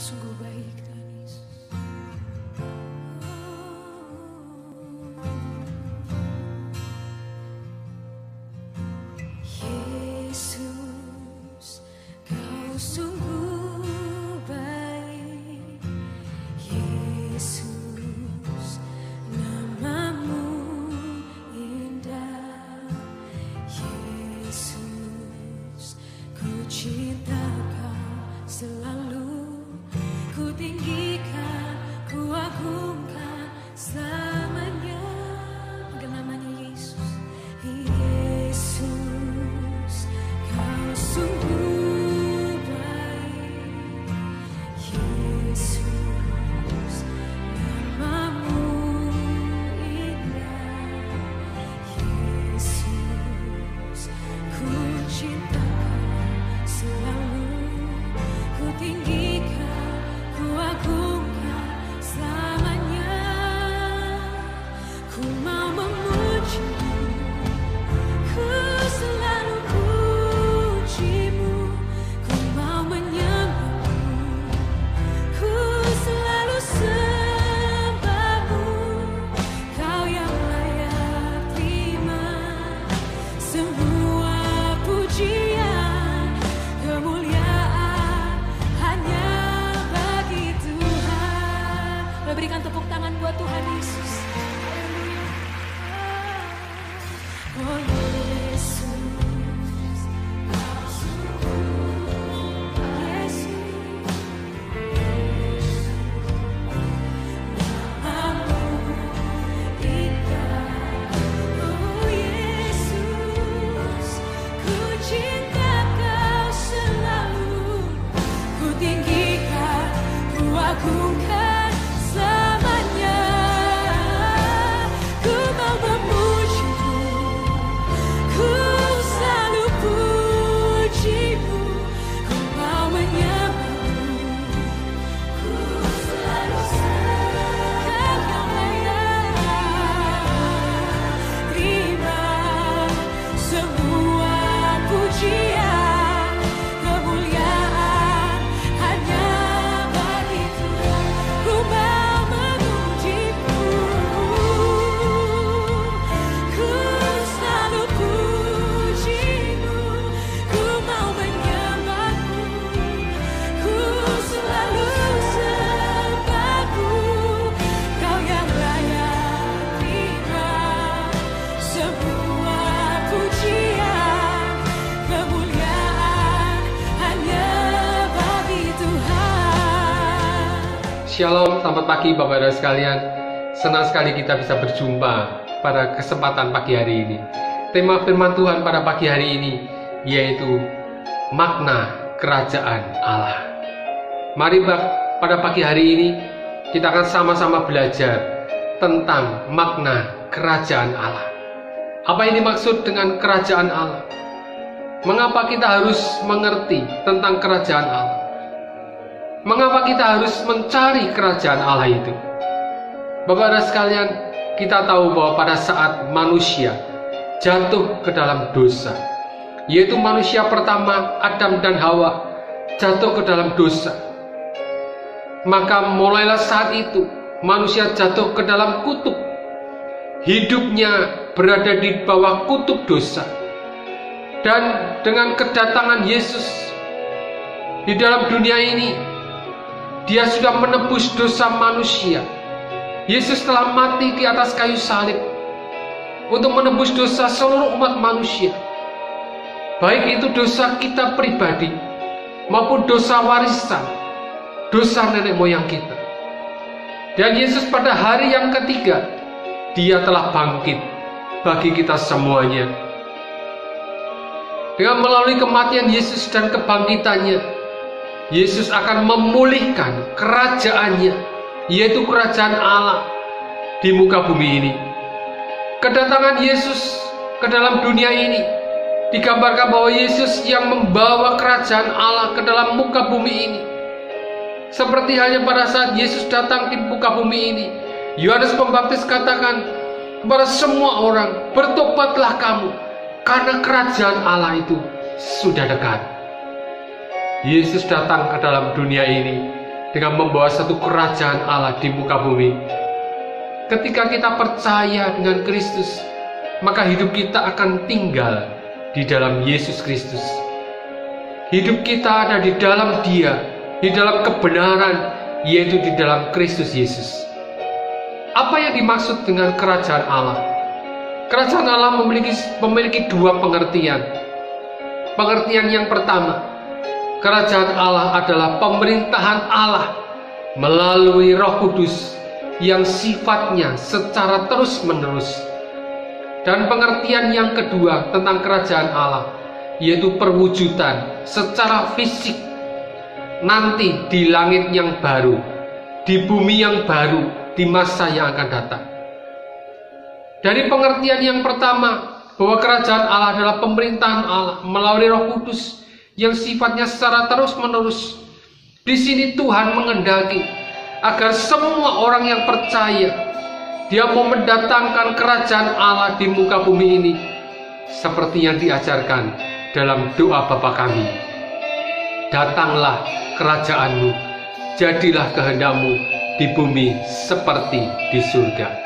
sungguh baik Tuhan Yesus. Yesus, Kau sungguh baik. Yesus, namamu indah. Yesus, ku cinta Kau selalu. Ku tinggikan, ku agungkan selamanya. Panggil namanya Yesus. Yesus, Kau sungguh baik. Yesus, namamu indah. Yesus, ku cinta Kau selalu. Ku tinggikan, ku agungkan selamanya. Ku mau memuji-Mu, ku selalu puji-Mu. Ku mau menyembah-Mu, ku selalu sembah-Mu. Kau yang layak terima semua pujian, kemuliaan hanya bagi Tuhan. Boleh berikan tepuk tangan buat Tuhan Yesus. Haleluya. Oh Yesus, Kau sungguh Yesus, namamu indah. Oh Yesus, ku cinta Kau selalu. Ku tinggikan, ku agungkan selamanya. Ku mau memuji-Mu, ku selalu puji-Mu. Ku mau menyembah-Mu, ku selalu sembah. Kau layak terima semua pujian, kemuliaan hanya bagi Tuhan. Ku mau memuji-Mu, ku selalu puji-Mu. Ku mau menyembah-Mu, ku selalu sembah-Mu. Kau yang layak terima semua pujian, kemuliaan hanya bagi Tuhan. Shalom, selamat pagi Bapak Saudara sekalian. Senang sekali kita bisa berjumpa pada kesempatan pagi hari ini. Tema firman Tuhan pada pagi hari ini yaitu makna kerajaan Allah. Mari pada pagi hari ini kita akan sama-sama belajar tentang makna kerajaan Allah. Apa yang dimaksud dengan kerajaan Allah? Mengapa kita harus mengerti tentang kerajaan Allah? Mengapa kita harus mencari kerajaan Allah itu? Bapak-Bapak sekalian, kita tahu bahwa pada saat manusia jatuh ke dalam dosa, yaitu manusia pertama Adam dan Hawa jatuh ke dalam dosa, maka mulailah saat itu manusia jatuh ke dalam kutub. Hidupnya berada di bawah kutub dosa. Dan dengan kedatangan Yesus di dalam dunia ini, Dia sudah menebus dosa manusia. Yesus telah mati di atas kayu salib untuk menebus dosa seluruh umat manusia, baik itu dosa kita pribadi maupun dosa warisan, dosa nenek moyang kita. Dan Yesus pada hari yang ketiga, Dia telah bangkit bagi kita semuanya. Dengan melalui kematian Yesus dan kebangkitannya, Yesus akan memulihkan kerajaannya, yaitu kerajaan Allah di muka bumi ini. Kedatangan Yesus ke dalam dunia ini digambarkan bahwa Yesus yang membawa kerajaan Allah ke dalam muka bumi ini. Seperti halnya pada saat Yesus datang di muka bumi ini, Yohanes Pembaptis katakan kepada semua orang, bertobatlah kamu, karena kerajaan Allah itu sudah dekat. Yesus datang ke dalam dunia ini dengan membawa satu kerajaan Allah di muka bumi. Ketika kita percaya dengan Kristus, maka hidup kita akan tinggal di dalam Yesus Kristus. Hidup kita ada di dalam Dia, di dalam kebenaran, yaitu di dalam Kristus Yesus. Apa yang dimaksud dengan kerajaan Allah? Kerajaan Allah memiliki dua pengertian. Pengertian yang pertama, kerajaan Allah adalah pemerintahan Allah melalui Roh Kudus yang sifatnya secara terus-menerus. Dan pengertian yang kedua tentang kerajaan Allah, yaitu perwujudan secara fisik nanti di langit yang baru, di bumi yang baru, di masa yang akan datang. Dari pengertian yang pertama, bahwa kerajaan Allah adalah pemerintahan Allah melalui Roh Kudus yang sifatnya secara terus-menerus. Di sini Tuhan mengendaki agar semua orang yang percaya, Dia mau mendatangkan kerajaan Allah di muka bumi ini, seperti yang diajarkan dalam doa Bapa kami. Datanglah kerajaan-Mu, jadilah kehendak-Mu di bumi seperti di surga.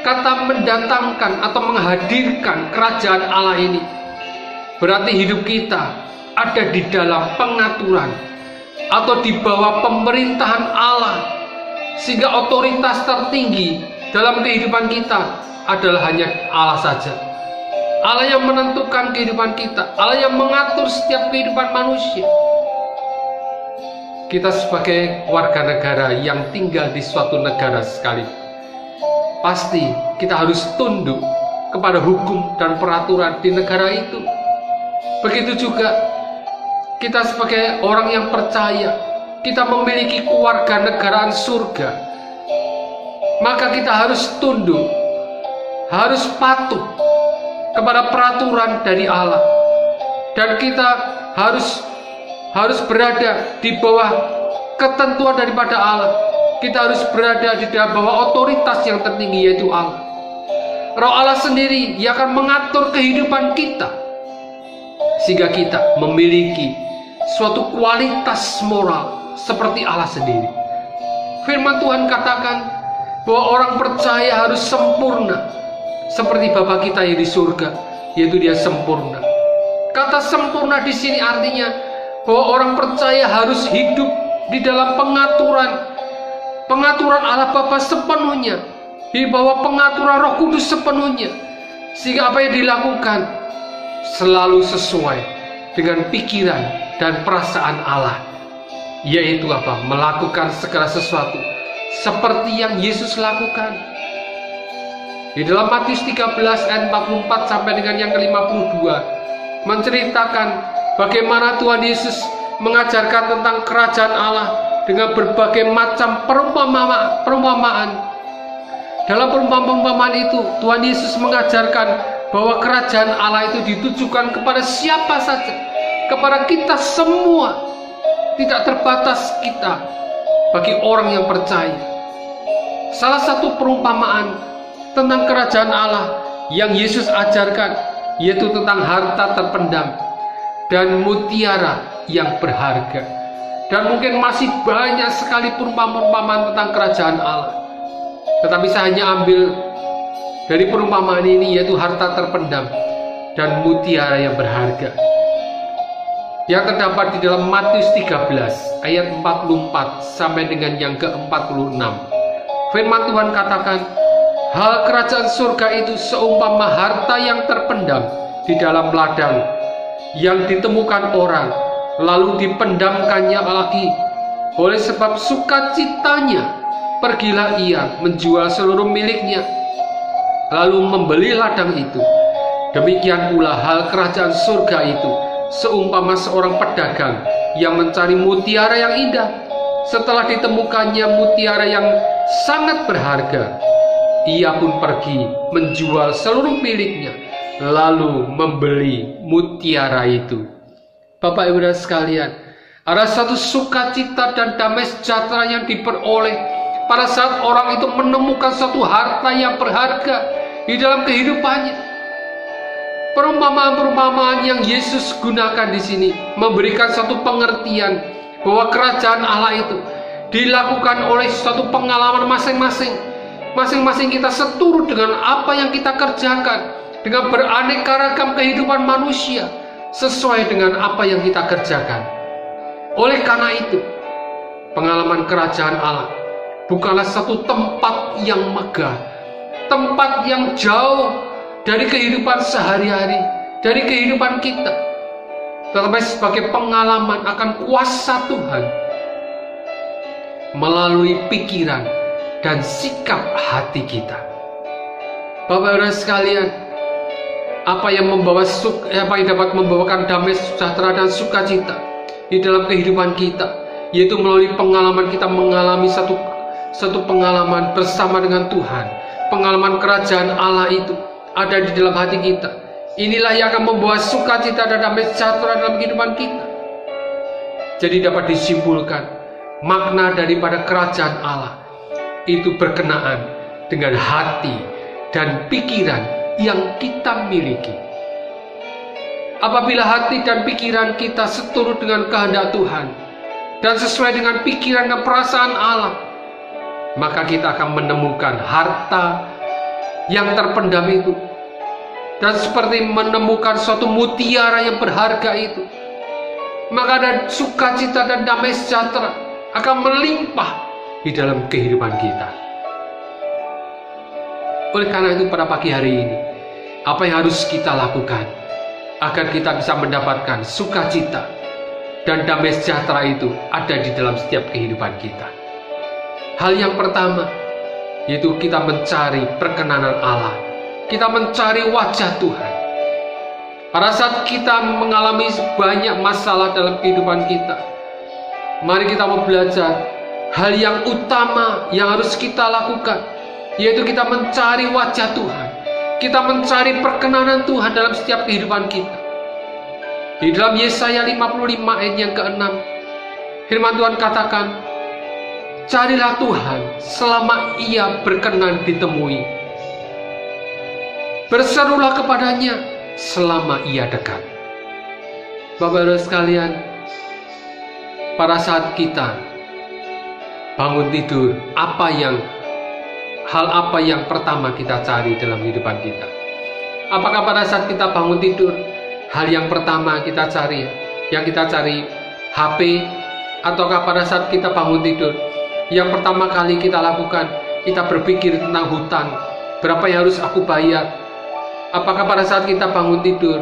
Kata mendatangkan atau menghadirkan kerajaan Allah ini berarti hidup kita ada di dalam pengaturan atau di bawah pemerintahan Allah, sehingga otoritas tertinggi dalam kehidupan kita adalah hanya Allah saja. Allah yang menentukan kehidupan kita, Allah yang mengatur setiap kehidupan manusia. Kita sebagai warga negara yang tinggal di suatu negara sekali, pasti kita harus tunduk kepada hukum dan peraturan di negara itu. Begitu juga kita sebagai orang yang percaya, kita memiliki kewarganegaraan surga, maka kita harus tunduk, harus patuh kepada peraturan dari Allah, dan kita harus berada di bawah ketentuan daripada Allah. Kita harus berada di dalam bawah otoritas yang tertinggi, yaitu Allah. Roh Allah sendiri yang akan mengatur kehidupan kita, sehingga kita memiliki suatu kualitas moral seperti Allah sendiri. Firman Tuhan katakan bahwa orang percaya harus sempurna seperti Bapa kita yang di surga, yaitu Dia sempurna. Kata sempurna di sini artinya bahwa orang percaya harus hidup di dalam pengaturan Allah Bapa sepenuhnya, di bawah pengaturan Roh Kudus sepenuhnya, sehingga apa yang dilakukan selalu sesuai dengan pikiran dan perasaan Allah, yaitu apa? Melakukan segala sesuatu seperti yang Yesus lakukan. Di dalam Matius 13 ayat 44 sampai dengan yang ke-52 menceritakan bagaimana Tuhan Yesus mengajarkan tentang kerajaan Allah dengan berbagai macam perumpamaan. Dalam perumpamaan itu, Tuhan Yesus mengajarkan bahwa kerajaan Allah itu ditujukan kepada siapa saja, kepada kita semua, tidak terbatas kita, bagi orang yang percaya. Salah satu perumpamaan tentang kerajaan Allah yang Yesus ajarkan, yaitu tentang harta terpendam dan mutiara yang berharga. Dan mungkin masih banyak sekali perumpamaan tentang kerajaan Allah, tetapi saya hanya ambil dari perumpamaan ini, yaitu harta terpendam dan mutiara yang berharga, yang terdapat di dalam Matius 13 ayat 44 sampai dengan yang ke-46. Firman Tuhan katakan, hal kerajaan surga itu seumpama harta yang terpendam di dalam ladang, yang ditemukan orang, lalu dipendamkannya lagi. Oleh sebab sukacitanya, pergilah ia menjual seluruh miliknya, lalu membeli ladang itu. Demikian pula hal kerajaan surga itu seumpama seorang pedagang yang mencari mutiara yang indah. Setelah ditemukannya mutiara yang sangat berharga, ia pun pergi menjual seluruh miliknya, lalu membeli mutiara itu. Bapak Ibu dan sekalian, ada satu sukacita dan damai sejahtera yang diperoleh pada saat orang itu menemukan suatu harta yang berharga di dalam kehidupannya. Perumpamaan-perumpamaan yang Yesus gunakan di sini memberikan satu pengertian bahwa kerajaan Allah itu dilakukan oleh suatu pengalaman masing-masing. Masing-masing kita seturut dengan apa yang kita kerjakan, dengan beraneka ragam kehidupan manusia sesuai dengan apa yang kita kerjakan. Oleh karena itu, pengalaman kerajaan Allah bukanlah satu tempat yang megah, tempat yang jauh dari kehidupan sehari-hari, dari kehidupan kita, tetapi sebagai pengalaman akan kuasa Tuhan melalui pikiran dan sikap hati kita. Bapak-Ibu sekalian, apa yang dapat membawakan damai sejahtera dan sukacita di dalam kehidupan kita, yaitu melalui pengalaman kita mengalami satu pengalaman bersama dengan Tuhan. Pengalaman kerajaan Allah itu ada di dalam hati kita. Inilah yang akan membawa sukacita dan damai sejahtera dalam kehidupan kita. Jadi dapat disimpulkan, makna daripada kerajaan Allah itu berkenaan dengan hati dan pikiran yang kita miliki. Apabila hati dan pikiran kita seturut dengan kehendak Tuhan dan sesuai dengan pikiran dan perasaan Allah, maka kita akan menemukan harta yang terpendam itu, dan seperti menemukan suatu mutiara yang berharga itu, maka ada sukacita dan damai sejahtera akan melimpah di dalam kehidupan kita. Oleh karena itu, pada pagi hari ini, apa yang harus kita lakukan agar kita bisa mendapatkan sukacita dan damai sejahtera itu ada di dalam setiap kehidupan kita? Hal yang pertama, yaitu kita mencari perkenanan Allah. Kita mencari wajah Tuhan. Pada saat kita mengalami banyak masalah dalam kehidupan kita, mari kita mau belajar hal yang utama yang harus kita lakukan, yaitu kita mencari wajah Tuhan. Kita mencari perkenanan Tuhan dalam setiap kehidupan kita. Di dalam Yesaya 55 ayat yang ke-6, firman Tuhan katakan, carilah Tuhan selama Ia berkenan ditemui. Berserulah kepadanya selama Ia dekat. Bapak-Ibu sekalian, pada saat kita bangun tidur, hal apa yang pertama kita cari dalam kehidupan kita? Apakah pada saat kita bangun tidur, hal yang pertama kita cari, HP? Ataukah pada saat kita bangun tidur, yang pertama kali kita lakukan, kita berpikir tentang hutang, berapa yang harus aku bayar? Apakah pada saat kita bangun tidur,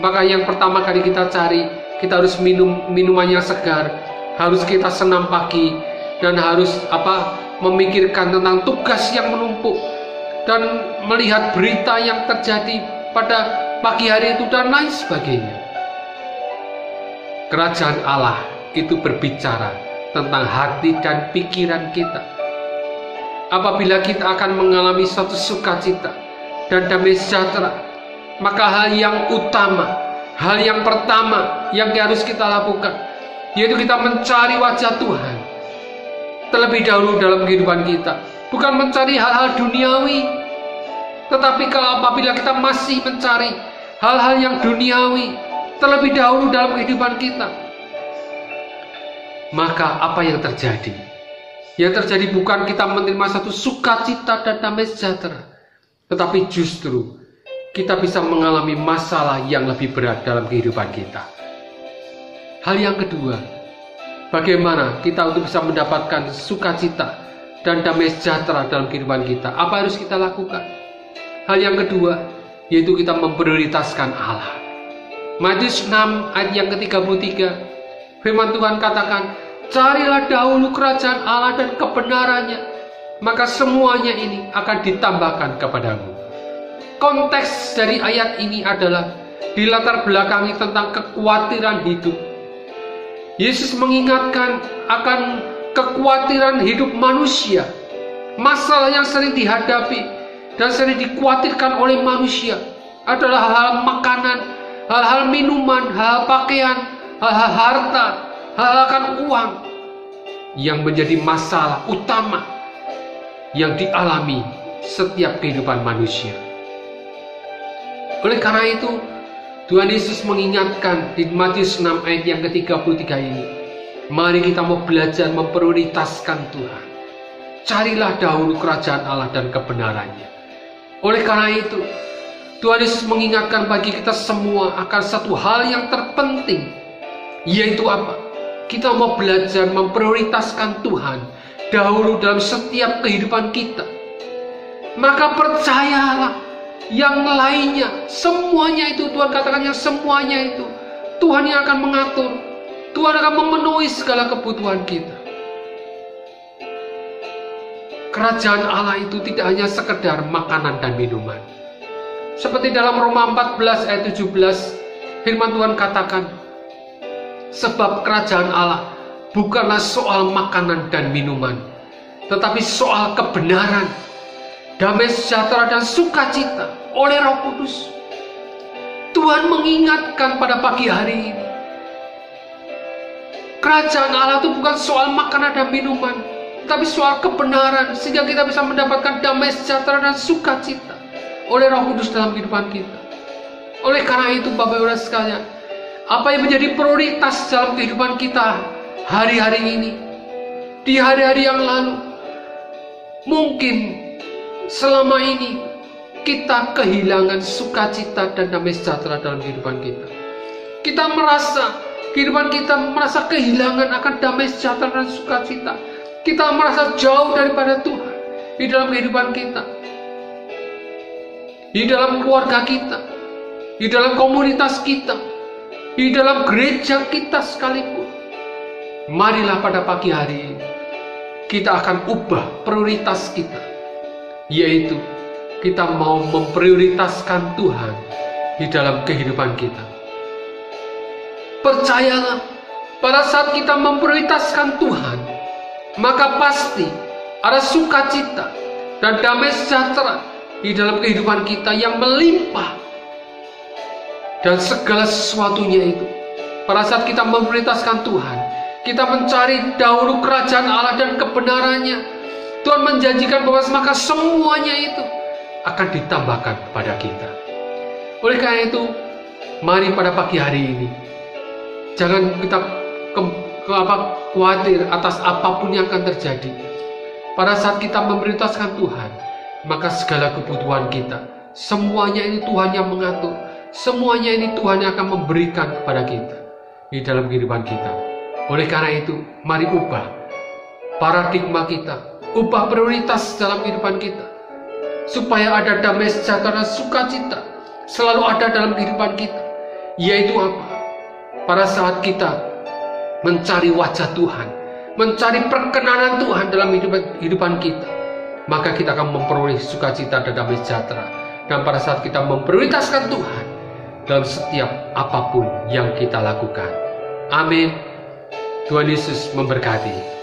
apakah yang pertama kali kita cari, kita harus minuman yang segar, harus kita senam pagi, dan harus memikirkan tentang tugas yang menumpuk, dan melihat berita yang terjadi pada pagi hari itu, dan lain sebagainya? Kerajaan Allah itu berbicara tentang hati dan pikiran kita. Apabila kita akan mengalami suatu sukacita dan damai sejahtera, maka hal yang utama, hal yang pertama yang harus kita lakukan, yaitu kita mencari wajah Tuhan terlebih dahulu dalam kehidupan kita. Bukan mencari hal-hal duniawi, tetapi apabila kita masih mencari hal-hal yang duniawi terlebih dahulu dalam kehidupan kita, maka apa yang terjadi? Yang terjadi bukan kita menerima satu sukacita dan damai sejahtera, tetapi justru kita bisa mengalami masalah yang lebih berat dalam kehidupan kita. Hal yang kedua, bagaimana kita untuk bisa mendapatkan sukacita dan damai sejahtera dalam kehidupan kita? Apa harus kita lakukan? Hal yang kedua, yaitu kita memprioritaskan Allah. Matius 6 ayat yang ke-33, firman Tuhan katakan, carilah dahulu kerajaan Allah dan kebenarannya, maka semuanya ini akan ditambahkan kepadamu. Konteks dari ayat ini adalah dilatar belakangi tentang kekhawatiran hidup. Yesus mengingatkan akan kekhawatiran hidup manusia, masalah yang sering dihadapi dan sering dikhawatirkan oleh manusia adalah hal makanan, hal-hal minuman, hal pakaian, hal-hal harta, hal akan uang, yang menjadi masalah utama yang dialami setiap kehidupan manusia. Oleh karena itu, Tuhan Yesus mengingatkan di Matius 6 ayat yang ke-33 ini, Mari kita mau belajar memprioritaskan Tuhan. Carilah dahulu kerajaan Allah dan kebenarannya. Oleh karena itu, Tuhan Yesus mengingatkan bagi kita semua akan satu hal yang terpenting, yaitu apa? Kita mau belajar memprioritaskan Tuhan dahulu dalam setiap kehidupan kita. Maka percayalah, yang lainnya, semuanya itu, Tuhan katakan yang semuanya itu, Tuhan yang akan mengatur. Tuhan akan memenuhi segala kebutuhan kita. Kerajaan Allah itu tidak hanya sekedar makanan dan minuman. Seperti dalam Roma 14 ayat 17, firman Tuhan katakan, sebab kerajaan Allah bukanlah soal makanan dan minuman, tetapi soal kebenaran, damai sejahtera dan sukacita oleh Roh Kudus. Tuhan mengingatkan pada pagi hari ini, kerajaan Allah itu bukan soal makanan dan minuman, tapi soal kebenaran, sehingga kita bisa mendapatkan damai sejahtera dan sukacita oleh Roh Kudus dalam kehidupan kita. Oleh karena itu, Bapak Ibu sekalian, apa yang menjadi prioritas dalam kehidupan kita hari-hari ini, di hari-hari yang lalu, mungkin selama ini kita kehilangan sukacita dan damai sejahtera dalam kehidupan kita. Kita merasa kehidupan kita merasa kehilangan akan damai sejahtera dan sukacita. Kita merasa jauh daripada Tuhan di dalam kehidupan kita, di dalam keluarga kita, di dalam komunitas kita, di dalam gereja kita sekalipun. Marilah pada pagi hari ini kita akan ubah prioritas kita, yaitu kita mau memprioritaskan Tuhan di dalam kehidupan kita. Percayalah, pada saat kita memprioritaskan Tuhan, maka pasti ada sukacita dan damai sejahtera di dalam kehidupan kita yang melimpah. Dan segala sesuatunya itu, pada saat kita memprioritaskan Tuhan, kita mencari dahulu kerajaan Allah dan kebenarannya, Tuhan menjanjikan bahwa maka semuanya itu akan ditambahkan kepada kita. Oleh karena itu, mari pada pagi hari ini, jangan kita khawatir atas apapun yang akan terjadi. Pada saat kita memprioritaskan Tuhan, maka segala kebutuhan kita, semuanya ini Tuhan yang mengatur. Semuanya ini Tuhan yang akan memberikan kepada kita di dalam kehidupan kita. Oleh karena itu, mari ubah paradigma kita, ubah prioritas dalam kehidupan kita, supaya ada damai sejahtera dan sukacita selalu ada dalam kehidupan kita. Yaitu apa? Pada saat kita mencari wajah Tuhan, mencari perkenanan Tuhan dalam kehidupan kita, maka kita akan memperoleh sukacita dan damai sejahtera. Dan pada saat kita memprioritaskan Tuhan dalam setiap apapun yang kita lakukan. Amin. Tuhan Yesus memberkati.